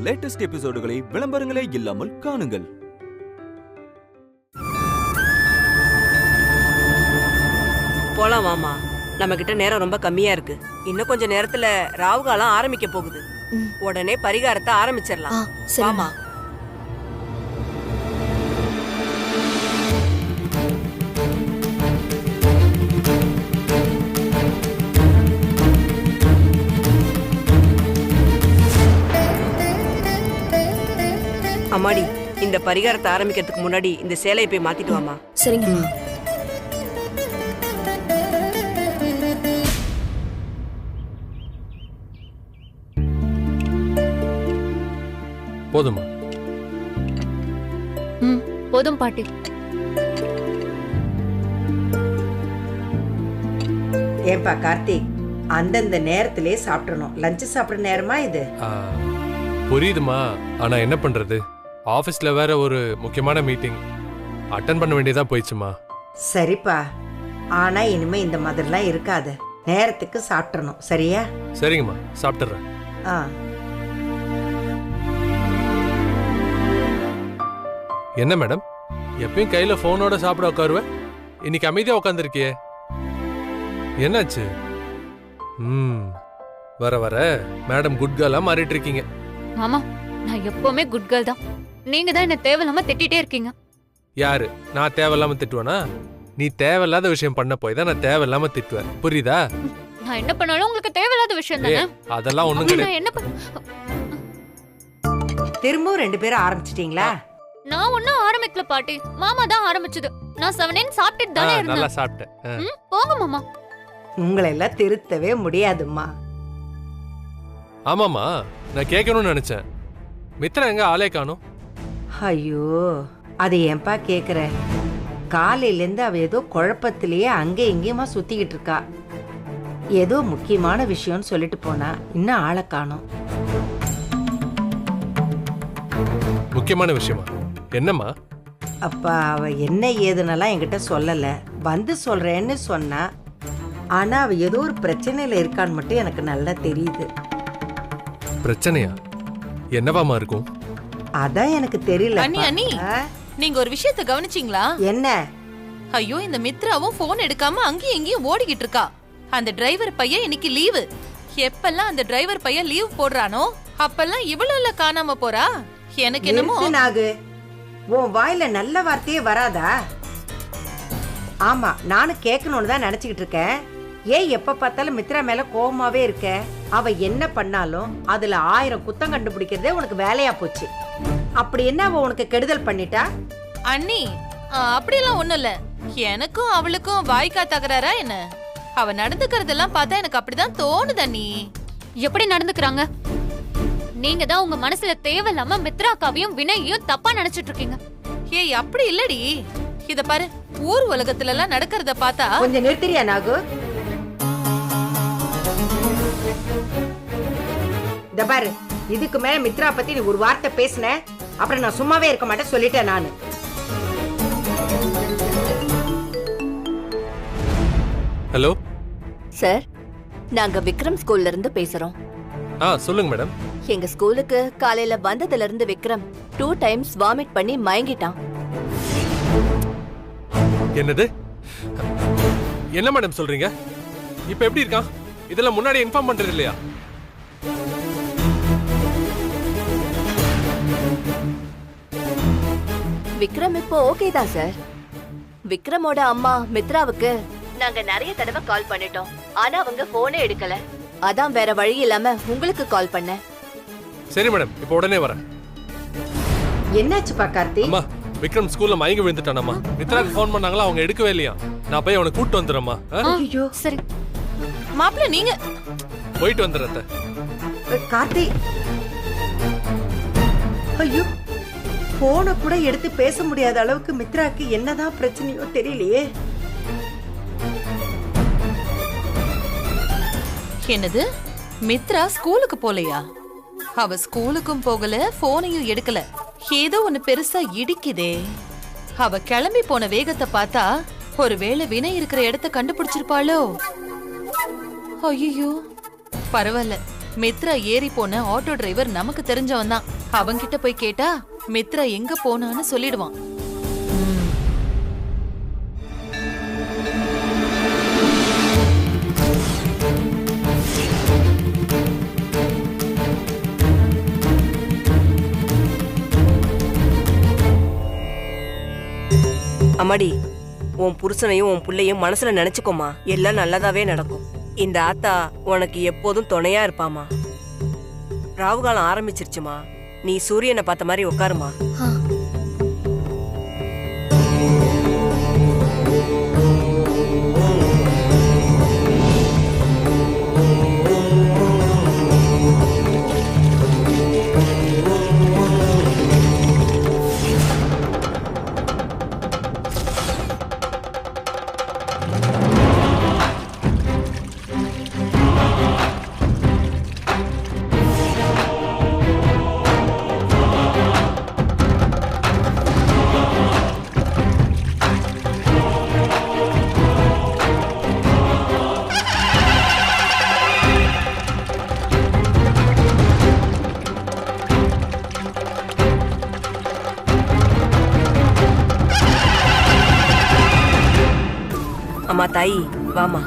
Latest எபிசோடுகளை விளம்பரங்களே இல்லாமல் காணுங்கள். போலாம் மாமா, நம்ம கிட்ட நேரம் ரொம்ப கம்மியா இருக்கு. இன்னும் கொஞ்ச நேரத்துல ராவுகாலம் ஆரம்பிக்க போகுது. உடனே பரிகாரத்தை ஆரம்பிச்சிடலாம். ஆமா. அம்மாடி, இந்த பரிகாரத்தை ஆரம்பிக்கிறதுக்கு முன்னாடி இந்த சேலையை போய் மாத்திட்டு வாமா. சரிங்கம்மா. போதுமா? போதும் பாட்டி. ஏன்பா கார்த்திக், அந்தந்த நேரத்திலே சாப்பிடணும். லஞ்ச் சாப்பிடுற நேரமா இது? புரியுதுமா, ஆனா என்ன பண்றது, ஆபீஸ்ல வேற ஒரு முக்கியமான மீட்டிங் அட்டெண்ட் பண்ண வேண்டியதா போயிடுச்சுமா. சரிப்பா, ஆனா இனிமே இந்த மாதிரிலாம் இருக்காது. நேரத்துக்கு சாப்பிடணும், சரியா? சரிங்கம்மா, சாப்பிட்டுறேன். என்ன மேடம், எப்பயும் கையில போனோட சாப்பிட உட்காருவேன், இன்னைக்கு அமைதியா உட்காந்துருக்கியே, என்னாச்சு? வர வர மேடம் குட் கேர்லா மாறிட்டு இருக்கீங்க. மாமா, நான் எப்பவுமே குட் கேர்ள் தான். நீங்க தான் என்ன தேவையில்லாம திட்டிட்டே இருக்கீங்க. யாரு? நான் தேவையில்லாம திட்டுவேனா? நீ தேவையில்லாத விஷயம் பண்ண போய் தான் நான் தேவையில்லாம திட்டுவேன், புரியுதா? நான் என்ன பண்ணாலும் உங்களுக்கு தேவையில்லாத விஷயம் தானே. அதெல்லாம் ஒண்ணும் கிடையாது. என்ன திரும்பவும் ரெண்டு பேரும் ஆரம்பிச்சிட்டீங்களா? நான் ஒன்னும் ஆரம்பிக்கல பாட்டி, மாமா தான் ஆரம்பிச்சது. நான் 7 சாப்பிட்டுட்டு தானே இருந்தேன். நல்லா சாப்பிட்டேன். போங்க மாமா. உங்களை எல்லாம் திருத்தவே முடியாதும்மா. ஆமாமா, நான் கேட்கணும்னு நினைச்சேன், மித்ரா எங்க ஆளே காணோம்? ஐயோ, அது ஏன்பா கேக்குற? காலையில இருந்து அவ ஏதோ குழப்பத்திலேயே அங்க இங்கேயுமா சுத்திக்கிட்டு இருக்கா. ஏதோ முக்கியமான விஷயம்னு சொல்லிட்டு போனா, இன்னும் ஆளை காணோம். முக்கியமான விஷயமா? என்னம்மா? அப்பா, அவ என்ன ஏதுன்னெல்லாம் என்கிட்ட சொல்லல. வந்து சொல்றேன்னு சொன்னா, ஆனா அவ ஏதோ ஒரு பிரச்சனையில இருக்கான்னு மட்டும் எனக்கு நல்லா தெரியுது. பிரச்சனையா? என்னவாமா இருக்கும்? அதான் எனக்கு தெரியல. அண்ணி அண்ணி, நீங்க ஒரு விஷயத்தை கவனிச்சீங்களா? என்ன? ஐயோ, இந்த மித்ராவும் போன் எடுக்காம அங்கேயும் இங்கேயும் ஓடிக்கிட்டு இருக்கா. அந்த டிரைவர் பையன் இன்னைக்கு லீவு. எப்பெல்லாம் அந்த டிரைவர் பையன் லீவ் போடுறானோ அப்பெல்லாம் இவ்வளவு காணாம போறா. எனக்கு என்னமோ நாகு, உன் வாயில நல்ல வார்த்தையே வராதா? ஆமா, நானும் கேட்கணும்னு தான் நினைச்சுக்கிட்டு இருக்கேன். ஏன் எப்ப பார்த்தாலும் மித்ரா மேல கோபமாவே இருக்க? அவ என்ன பண்ணாலும் அதுல 1000 குத்தம் கண்டுபிடிக்கிறதே உனக்கு வேலையா போச்சு. அப்படி என்ன அவ உனக்கு கெடுதல் பண்ணிட்டா? அண்ணி, அப்படியெல்லாம் ஒண்ணும் இல்ல. எனக்கும் அவளுக்கும் வாய்க்கா தகராறா என்ன? அவ நடந்துக்கிறதெல்லாம் பார்த்தா எனக்கு அப்படிதான் தோணுது அண்ணி. எப்படி நடந்துக்கிறாங்க? நீங்க தான் உங்க மனசுல தேவையில்லாம மித்ராக்காவையும் வினயையும் தப்பா நினைச்சிட்டு இருக்கீங்க. ஏய், அப்படி இல்லடி. இத பாரு, ஊர் உலகத்துல எல்லாம் நடக்கிறத பார்த்தா. கொஞ்சம் நிறுத்திரியா நாகு? இத பாரு, இதுக்கு மேல மித்ரா பத்தி நீ ஒரு வார்த்தை பேசின, அப்புறம் நான் சும்மாவே இருக்க மாட்டேன் சொல்லிட்டேன் நானு. ஹலோ சார், நாங்க விக்ரம் ஸ்கூல்ல இருந்து பேசுறோம். சொல்லுங்க மேடம். எங்க ஸ்கூலுக்கு காலையில வந்ததுல இருந்து விக்ரம் 2 டைம்ஸ் வாமிட் பண்ணி மயங்கிட்டான். என்னது? என்ன மேடம் சொல்றீங்க? இப்ப எப்படி இருக்கான்? இதெல்லாம் முன்னாடி இன்ஃபார்ம் பண்றது இல்லையா? விக்ரம் இப்போ ஓகே தான் சார். விக்ரமோட அம்மா மித்ராவுக்கு நாங்க நிறைய தடவை கால் பண்ணிட்டோம், ஆனா அவங்க போனே எடுக்கல. அதான் வேற வழி இல்லாம உங்களுக்கு கால் பண்ணேன். சரி மேடம், இப்போ உடனே வரேன். என்னாச்சுப்பா கார்த்திக்? அம்மா, விக்ரம் ஸ்கூல்ல மயங்கி விழுந்துட்டானம்மா. மித்ராக்கு ஃபோன் பண்ணாங்களா, அவங்க எடுக்கவே இல்லையா. நான் போய் அவனை கூட்டு வந்துடுறேம்மா. ஐயோ, சரி மாப்பிள்ள, நீங்க போயிட்டு வந்துடுறேன். கார்த்திக், ஐயோ, போனை கூட எடுத்து பேச முடியாத அளவுக்கு மித்ராக்கு என்னதான் பிரச்சனையோ தெரியலையே. என்னது? மித்ரா ஸ்கூலுக்கு போலையா? அவ ஸ்கூலுக்கும் போகல, போனையும் எடுக்கல. ஏதோ ஒண்ணு பெருசா இடிக்குதே. அவ கிளம்பி போன வேகத்தை பார்த்தா ஒருவேளை வினை இருக்கிற இடத்த கண்டுபிடிச்சிருப்பாளோ? ஐயோ, பரவாயில்ல, மித்ரா ஏறி போன ஆட்டோ டிரைவர் நமக்கு தெரிஞ்சவன் தான். அவன்கிட்ட போய் கேட்டா மித்ரா எங்க போனான்னு சொல்லிடுவான். அம்மாடி, உன் புருஷனையும் உன் புள்ளையும் மனசுல நினைச்சுக்கோமா, எல்லாம் நல்லதாவே நடக்கும். இந்த ஆத்தா உனக்கு எப்போதும் துணையா இருப்பாமா. ராவுகாலம் ஆரம்பிச்சிருச்சுமா, நீ சூரியனை பார்த்த மாதிரி உட்காருமா. அம்மா தாயி, வாமா.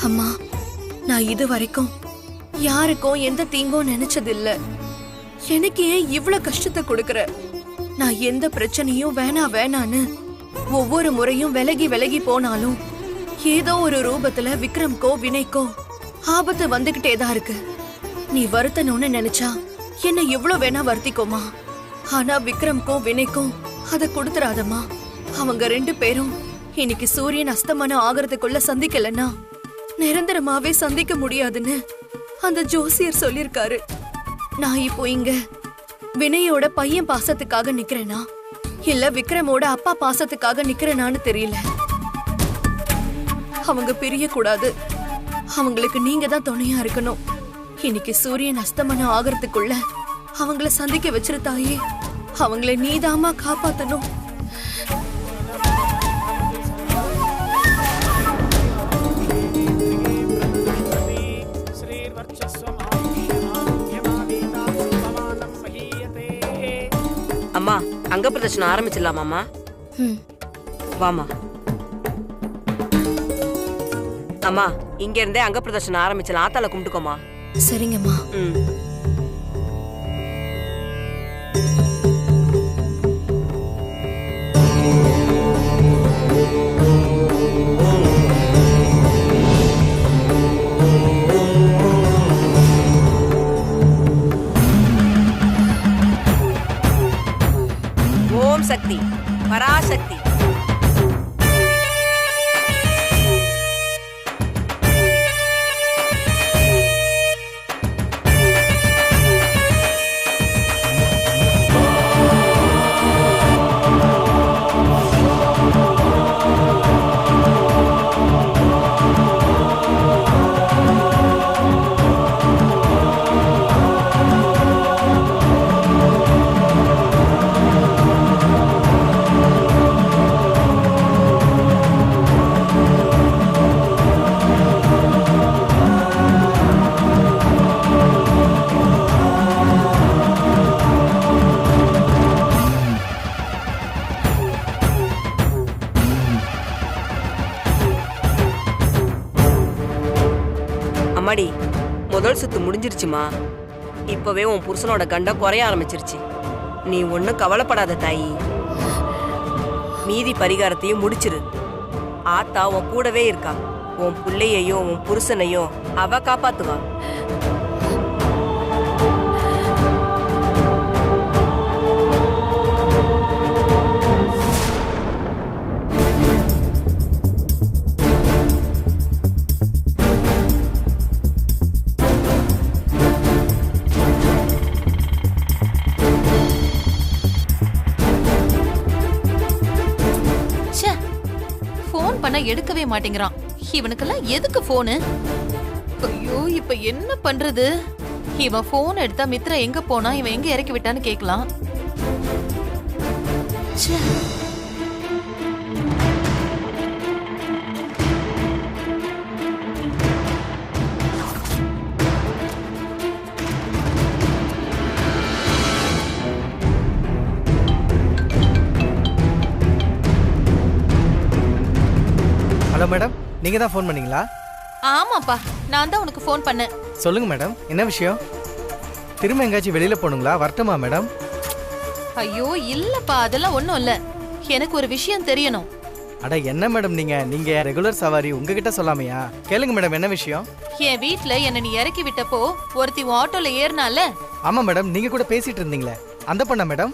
அம்மா, நான் இது வரைக்கும் யாருக்கும் எந்த தீங்கும் நினைச்சதில்ல. எனக்கு ஏன் இவ்வளவு கஷ்டத்தை கொடுக்கற? நான் எந்த பிரச்சனையும் வேணான்னு ஒவ்வொரு முறையும் விலகி விலகி போனாலும் ஏதோ ஒரு ரூபத்துல விக்ரம்கோ வினய்க்கோ ஆபத்து வந்துகிட்டே தான் இருக்கு. நீ வருத்தணும்னு நினைச்சா என்ன எவ்வளவு வேணா வருத்திக்கோமா. ஆனா விக்ரம்க்கும் வினய்க்கும் அதை கொடுத்துறாதம்மா. அவங்க 2 பேரும் இன்னைக்கு சூரியன் அஸ்தமனம் ஆகிறதுக்குள்ள சந்திக்கலன்னா நிரந்தரமாவே சந்திக்க முடியாதுன்னு அந்த ஜோசியர் சொல்லிருக்காரு. நான் இப்போ இங்க வினயோட பையன் பாசத்துக்காக நிக்கிறேனா இல்ல விக்ரமோட அப்பா பாசத்துக்காக நிக்கிறேனான்னு தெரியல. அவங்க பிரிய கூடாது. அவங்களுக்கு நீங்க தான் துணையா இருக்கணும். இன்னைக்கு சூரியன் அஸ்தமனம் ஆகிறதுக்குள்ள அவங்கள சந்திக்க வச்சிரு தாயே. அவங்கள நீதாமா காப்பாத்தணும். அம்மா, அங்க பிரதர்ஷனை ஆரம்பிச்சிடலாமாம்மா? வாமா. அம்மா, இங்க இருந்தே அங்க பிரதர்ஷனை ஆரம்பிச்சலாம். ஆத்தால கும்பிட்டுக்கோமா. சரிங்கம்மா. ஓம் சக்தி, பராசக்தி. அம்மாடி, முதல் சுத்து முடிஞ்சிருச்சுமா. இப்பவே உன் புருஷனோட கண்டம் குறைய ஆரம்பிச்சிருச்சு. நீ ஒன்னும் கவலைப்படாத தாயி. மீதி பரிகாரத்தையும் முடிச்சிரு. ஆத்தா உன் கூடவே இருக்கா. உன் புள்ளையையும் உன் புருஷனையும் அவ காப்பாத்துவா. எடுக்கவே மாட்டேங்கிறான். இவனுக்கெல்லாம் எதுக்கு போனு? ஐயோ, இப்ப என்ன பண்றது? இவன் போன் எடுத்தா மித்ரா எங்க போனா, இவன் எங்க இறக்கி விட்டான்னு கேக்கலாம். ஹலோ மேடம், நீங்க தான் ஃபோன் பண்ணீங்களா? ஆமாப்பா, நான் தான் உனக்கு ஃபோன் பண்ணேன். சொல்லுங்க மேடம், என்ன விஷயம்? திரும்ப எங்காச்சும் வெளியில போகணுங்களா? வரட்டுமா மேடம்? ஐயோ இல்லப்பா, அதெல்லாம் ஒண்ணும் இல்ல. எனக்கு ஒரு விஷயம் தெரியணும். அட என்ன மேடம் நீங்க ரெகுலர் சவாரி, உங்ககிட்ட சொல்லாமையா? கேளுங்க மேடம், என்ன விஷயம்? என் வீட்ல என்ன நீ இறக்கி விட்டப்போ ஒருத்தி உன் ஆட்டோல ஏறினால. ஆமா மேடம், நீங்க கூட பேசிட்டு இருந்தீங்களே, அந்த பொண்ணா மேடம்?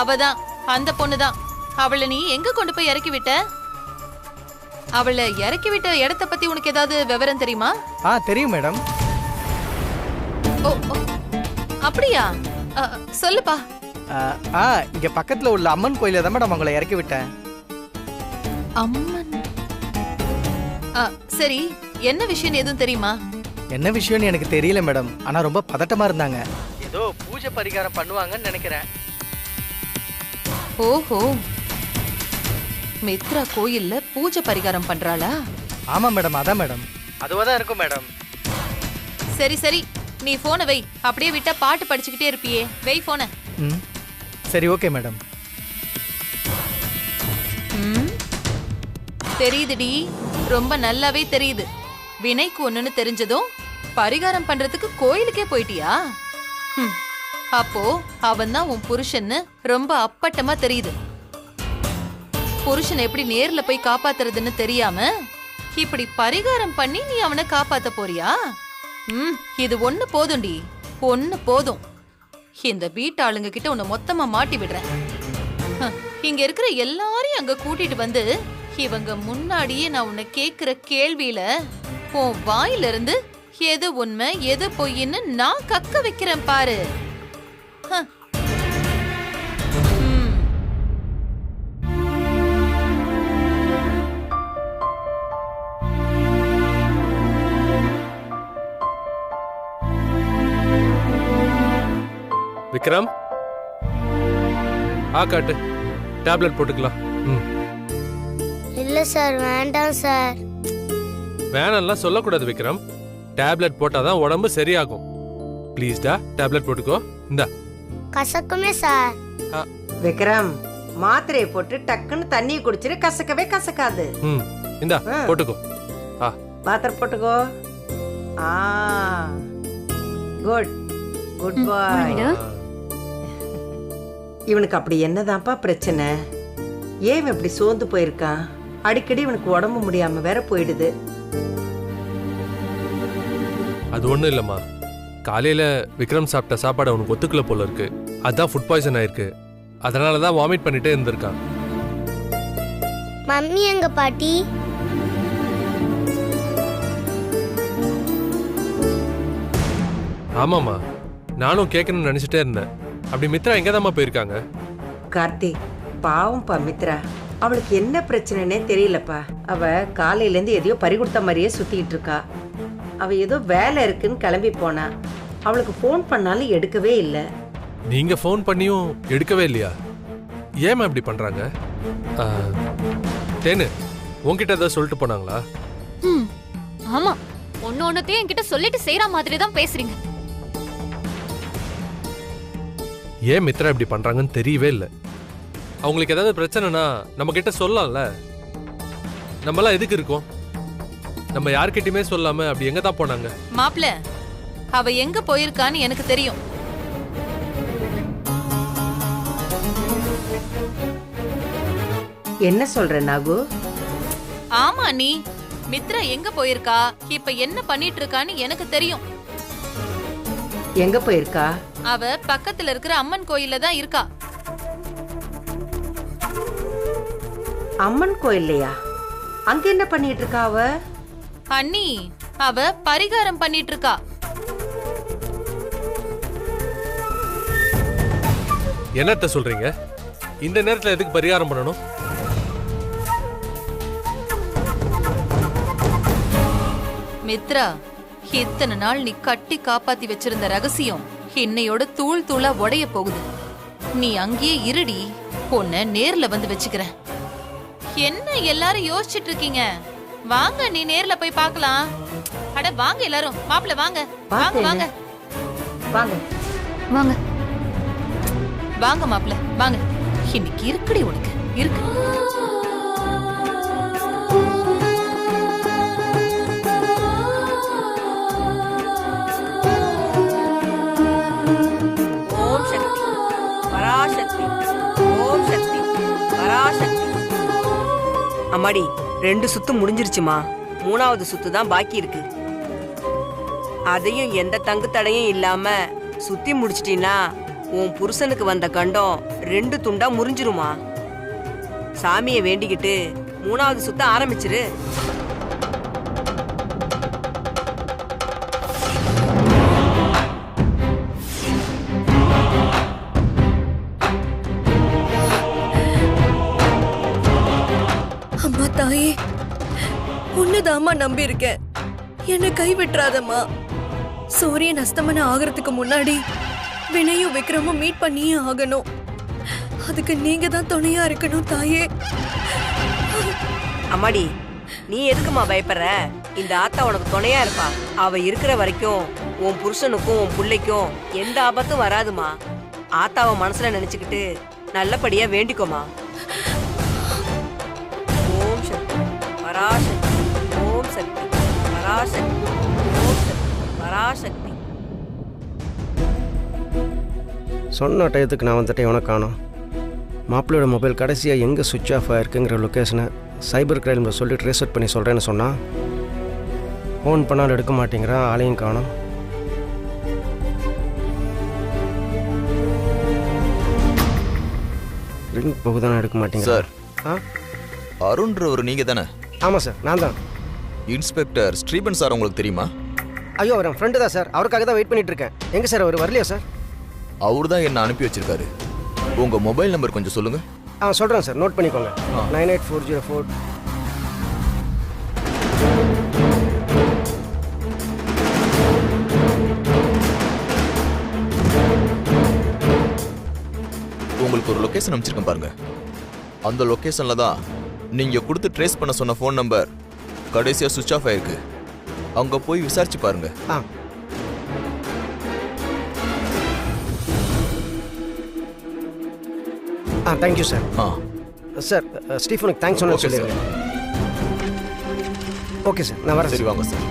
அவதான், அந்த பொண்ணுதான். அவளை நீ எங்க கொண்டு போய் இறக்கி விட்ட? அவளை இறக்கி விட்ட இடத்த பத்தி உனக்கு ஏதாவது விவரம் தெரியுமா? தெரியும் மேடம். ஓ அப்படியா? சொல்லுப்பா. இங்க பக்கத்துல உள்ள அம்மன் கோயில தான் மேடம் உங்களை இறக்கி விட்டேன். அம்மன்? சரி, என்ன விஷயம் எதுவும் தெரியுமா? என்ன விஷயம்னு எனக்கு தெரியல மேடம், ஆனா ரொம்ப பதட்டமா இருந்தாங்க. ஏதோ பூஜை பரிகாரம் பண்ணுவாங்கன்னு நினைக்கிறேன். ஓஹோ, மித்ரா கோயில்ல பூஜை பரிகாரம் பண்றாளா? ஆமா மேடம், அதான் மேடம். அதுவாதான் இருக்கும் மேடம். சரி சரி, நீ போனை வை. அப்படியே விட்டா பாட்டு படிச்சுக்கிட்டே இருப்பியே, வை போனை. சரி, ஓகே மேடம். தெரியுதுடி, ரொம்ப நல்லாவே தெரியுது. வினைக்கு ஒண்ணுன்னு தெரிஞ்சதும் பரிகாரம் பண்றதுக்கு கோயிலுக்கே போயிட்டியா? அப்போ அவன் தான் உன் புருஷன்னு ரொம்ப அப்பட்டமா தெரியுது. புருஷனை எப்படி நேர்ல போய் காப்பாத்துறதுன்னு தெரியாம இப்படி பரிகாரம் பண்ணி நீ அவனை காப்பாத்த போறியா? இது ஒண்ணு போதும்டி, ஒண்ணு போதும். இந்த வீட்டாளுங்க கிட்ட உன்னை மொத்தமா மாட்டி விடுறேன். இங்க இருக்கிற எல்லாரையும் அங்க கூட்டிட்டு வந்து இவங்க முன்னாடியே நான் உன்னை கேக்குற கேள்வியில உன் வாயில இருந்து எது உண்மை எது பொய்ன்னு நான் கக்க வைக்கிறேன் பாரு. விக்ரம், காட்டு, டேப்லெட் போட்டுக்கலாம். இல்ல சார், வேண்டாம் சார். வேணாம்லாம் சொல்லக்கூடாது விக்ரம். டேப்லெட் போட்டாதான் உடம்பு சரியாகும். ப்ளீஸ்டா, டேப்லெட் போட்டுக்கோ. இந்தா. கசக்குமே சார். விக்ரம், மாத்திரையை போட்டு டக்குன்னு தண்ணியை குடிச்சிரு, கசக்கவே கசக்காது. இந்தா போட்டுக்கோ. மாத்திரை போட்டுக்கோ. குட் குட் பாய். இவனுக்கு அப்படி என்னதான்ப்பா பிரச்சனை? ஏன் இப்படி சோர்ந்து போயிருக்கான்? அடிக்கடி இவனுக்கு உடம்பு முடியாம வேற போயிடுது. அது ஒண்ணும் இல்லம்மா, காலையில விக்ரம் சாப்பிட்ட சாப்பாடு அவனுக்கு ஒத்துக்கல போல இருக்கு. அதான் ஃபுட் பாய்சன் ஆயிருக்கு. அதனாலதான் வாமிட் பண்ணிட்டே இருந்திருக்கான். மம்மி எங்க பாட்டி? ஆமாமா, நானும் கேட்கணும்னு நினைச்சிட்டே இருந்தேன். அப்படி மித்ரா எங்கதாம்மா போயிருக்காங்க? கார்த்திக், பாவம்ப்பா மித்ரா. அவளுக்கு என்ன பிரச்சனைனே தெரியலப்பா. அவ காலையில இருந்து எதையோ பறி கொடுத்த மாதிரியே சுத்திட்டு இருக்கா. அவ ஏதோ வேலை இருக்குன்னு கிளம்பி போனா. அவளுக்கு போன் பண்ணாலும் எடுக்கவே இல்லை. நீங்க போன் பண்ணியும் எடுக்கவே இல்லையா? ஏமா இப்படி பண்றாங்க? தேனு, உன்கிட்ட ஏதாவது சொல்லிட்டு போனாங்களா? ஆமா, ஒன்னொன்னுத்தையும் என்கிட்ட சொல்லிட்டு செய்யற மாதிரி தான் பேசுறீங்க. ஏன் மித்ரா இப்படி பண்றாங்கன்னு தெரியவே இல்லை. அவங்களுக்கு ஏதாவது பிரச்சனைனா நம்ம கிட்ட சொல்லலாம்ல. நம்மளாம் எதுக்கு இருக்கோம்? நம்ம யார்கிட்டயுமே சொல்லாம அப்படி எங்க தான் போனாங்க? மாப்ள, அவ எங்க போயிருக்கான்னு எனக்கு தெரியும். என்ன சொல்ற நாகு? ஆமா நீ, மித்ரா எங்க போயிருக்கா, இப்ப என்ன பண்ணிட்டு இருக்கான்னு எனக்கு தெரியும். எங்க போயிருக்கா? அவ பக்கத்துல இருக்கிற அம்மன் கோயில்ல தான் இருக்கா. அம்மன் கோயில்லையா? அங்க என்ன பண்ணிட்டு இருக்கா அவ? அண்ணி, அவ பரிகாரம் பண்ணிட்டு இருக்கா. என்னத்த சொல்றீங்க? இந்த நேரத்துல எதுக்கு பரிகாரம் பண்ணணும்? மித்ரா, இத்தனை நாள் நீ கட்டி காப்பாத்தி வச்சிருந்த ரகசியம் இன்னையோட தூள் தூளா உடைய போகுது. நீ அங்கேயே இருடி. உன்னை நேர்ல வந்து வச்சுக்கிறேன். என்ன எல்லாரும் யோசிச்சுட்டு இருக்கீங்க? வாங்க நீ நேர்ல போய் பார்க்கலாம். அட வாங்க எல்லாரும், மாப்பிள்ள வாங்க வாங்க வாங்க வாங்க வாங்க. வாங்க மாப்பிள்ள வாங்க. இன்னைக்கு இருக்குடி உனக்கு இருக்கு. ஓம் சக்தி பராசக்தி, ஓம் சக்தி பராசக்தி. அம்மாடி 2 சுத்து முடிஞ்சிருச்சுமா, 3வது சுத்து தான் பாக்கி இருக்கு. அதையும் எந்த தங்கு தடையும் இல்லாம சுத்தி முடிச்சிட்டீன்னா உன் புருஷனுக்கு வந்த கண்டம் 2 துண்டா முறிஞ்சிருமா. சாமியை வேண்டிக்கிட்டு 3வது சுத்த ஆரம்பிச்சிரு. அம்மா தாயே, உன்னதாம்மா நம்பி இருக்கேன். என்ன கைவிட்டுறாதம்மா. சூரியன் அஸ்தமனம் ஆகிறதுக்கு முன்னாடி வினையும் விக்ரமும் மீட் பண்ணியே ஆகணும். அதுக்கு நீங்க தான் துணையா இருக்கணும் தாயே. அம்மாடி நீ எதுக்குமா பயப்படுற? இந்த ஆத்தா உனக்கு துணையா இருப்பா. அவ இருக்கிற வரைக்கும் உன் புருஷனுக்கும் உன் பிள்ளைக்கும் எந்த ஆபத்தும் வராதுமா. ஆத்தாவை மனசுல நினைச்சுக்கிட்டு நல்லபடியா வேண்டிக்கோமா. ஓம் சக்தி பராசக்தி, ஓம் சக்தி பராசக்தி, ஓம் சக்தி பராசக்தி. சொன்ன டயத்துக்கு நான் வந்துட்டேன், உனக்கு காணோம். மாப்பிள்ளையோட மொபைல் கடைசியாக எங்கே சுவிட்ச் ஆஃப் ஆகிருக்குங்கிற லொக்கேஷனை சைபர் கிரைமில் சொல்லி ட்ரேஸ் அவுட் பண்ணி சொல்கிறேன்னு சொன்னால் ஃபோன் பண்ணாலும் எடுக்க மாட்டேங்கிறான், ஆளையும் காணோம். ரிங் போகுதானே எடுக்க மாட்டேங்க சார். ஆ அருண்ன்றவர் நீங்கள் தானே? ஆமாம் சார், நான் தான். இன்ஸ்பெக்டர் ஸ்ரீபன் சார் உங்களுக்கு தெரியுமா? ஐயோ, அவர் என் ஃப்ரெண்டு தான் சார். அவருக்காக தான் வெயிட் பண்ணிட்டு இருக்கேன். எங்கே சார் அவர் வரலையா சார்? அவர் தான் என்ன அனுப்பி வச்சிருக்காரு. உங்கள் மொபைல் நம்பர் கொஞ்சம் சொல்லுங்கள். சொல்கிறேன் சார், நோட் பண்ணிக்கோங்க. 98404. உங்களுக்கு ஒரு லொக்கேஷன் அனுப்பிச்சிருக்கேன் பாருங்க. அந்த லொக்கேஷனில் தான் நீங்கள் கொடுத்து ட்ரேஸ் பண்ண சொன்ன ஃபோன் நம்பர் கடைசியாக சுவிட்ச் ஆஃப் ஆயிருக்கு. அங்கே போய் விசாரிச்சு பாருங்க. Thank you sir. சார், ஸ்டீஃபனுக்கு தேங்க்ஸ் சொன்ன சொல்லிடுங்க. ஓகே சார், நான் வரேன். சரி வாங்க சார்.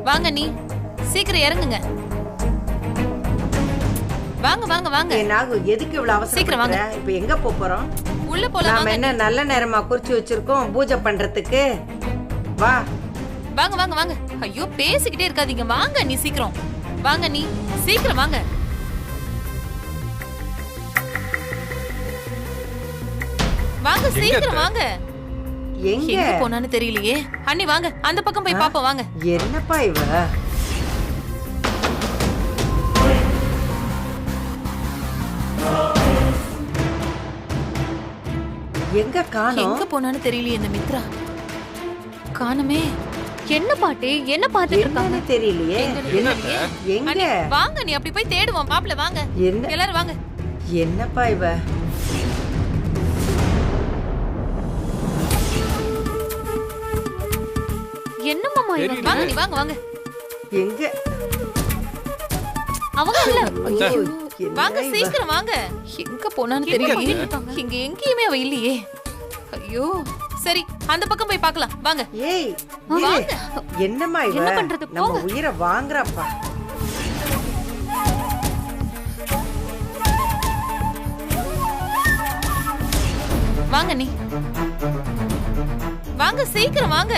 வாங்க நீ சீக்கிரம் இறங்குங்க. வாங்க வாங்க வாங்க. நாகு எதுக்கு இவ்வளவு அவசரம்? சீக்கிரம் வாங்க. இப்போ எங்க போறோம்? உள்ள போலாம். நாம என்ன நல்ல நேரமா குறிச்சு வச்சிருக்கோம் பூஜை பண்றதுக்கு? வா வாங்க வாங்க வாங்க. ஐயோ பேசிக்கிட்டே இருக்காதீங்க, வாங்க நீ சீக்கிரம் வாங்க. நீ சீக்கிரம் வாங்க. வாங்க சீக்கிரம் வாங்க. எங்க போனான்னு தெரியலையே. அண்ணி வாங்க, அந்த பக்கம் போய் பாப்போம் வாங்க. என்னப்பா இவ? எங்க காணோம்? எங்க போனான்னு தெரியலையே இந்த மித்ரா. காணுமே. என்ன பாட்டி, என்ன பாத்துட்டு இருக்காங்க தெரியலையே. எங்க? வாங்க நீ அப்படி போய் தேடுவோம். மாப்பிள்ள வாங்க, எல்லாரும் வாங்க. என்னப்பா இவ? என்ன மாமா இவ? வாங்க நீ வாங்க வாங்க. எங்க அவங்க இல்ல. வாங்க சீக்கிரம் வாங்க. எங்க போனான்னு தெரியலையே. இங்க எங்கேயுமே அவ இல்லையே. ஐயோ சரி, அந்த பக்கம் போய் பார்க்கலாம் வாங்க. ஏய் வாங்க. என்னம்மா இவ? என்ன பண்றது? நம்ம உயிரை வாங்குறப்பா. வாங்க நீ வாங்க சீக்கிரம் வாங்க.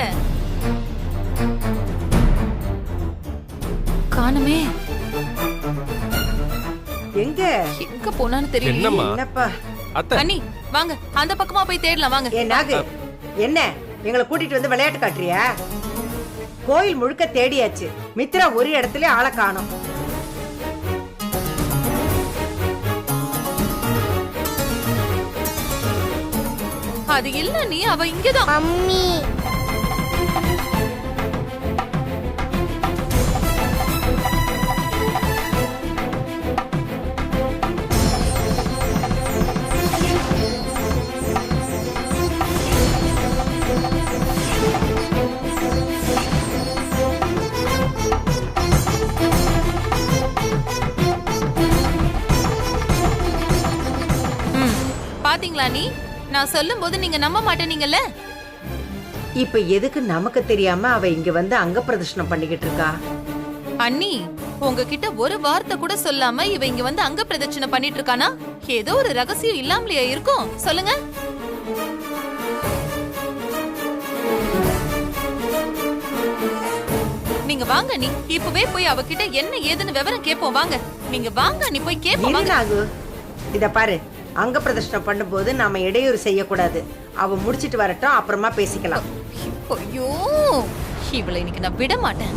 காணுமே. எங்க எங்க போனான்னு தெரியல. என்னப்பா? அண்ணி வாங்க, அந்த பக்கமா போய் தேடலாம் வாங்க. ஏ நாகு, என்ன எங்களை கூட்டிட்டு வந்து விளையாட்டு காட்டுறியா? கோயில் முழுக்க தேடியாச்சு, மித்ரா ஒரு இடத்துல ஆளை காணோம். அது இல்ல நீ அவ இங்கதான். அம்மி பாத்தீங்களா நீ? நான் சொல்லும் போது நீங்க நம்ப மாட்டேனீங்கல்ல. இப்ப எதுக்கு நமக்கு தெரியாம அவ இங்க வந்து அங்க பிரதர்ஷனம் பண்ணிக்கிட்டு இருக்கா? அண்ணி, உங்ககிட்ட ஒரு வார்த்தை கூட சொல்லாம இவ இங்க வந்து அங்க பிரதட்சணை பண்ணிட்டு இருக்கானா? ஏதோ ஒரு ரகசியம் இல்லாமலையா இருக்கும்? சொல்லுங்க. நீங்க வாங்க, நீ இப்பவே போய் அவகிட்ட என்ன ஏதுன்னு விவரம் கேட்போம். வாங்க, நீங்க வாங்க, நீ போய் கேட்போம். நாகு, இத பாரு, அங்க பிரதர்ஷனம் பண்ணும்போது நாம இடையூறு செய்யக்கூடாது. அவ முடிச்சிட்டு வரட்டும், அப்புறமா பேசிக்கலாம். ஐயோ, இவளை இன்னைக்கு நான் விட மாட்டேன்.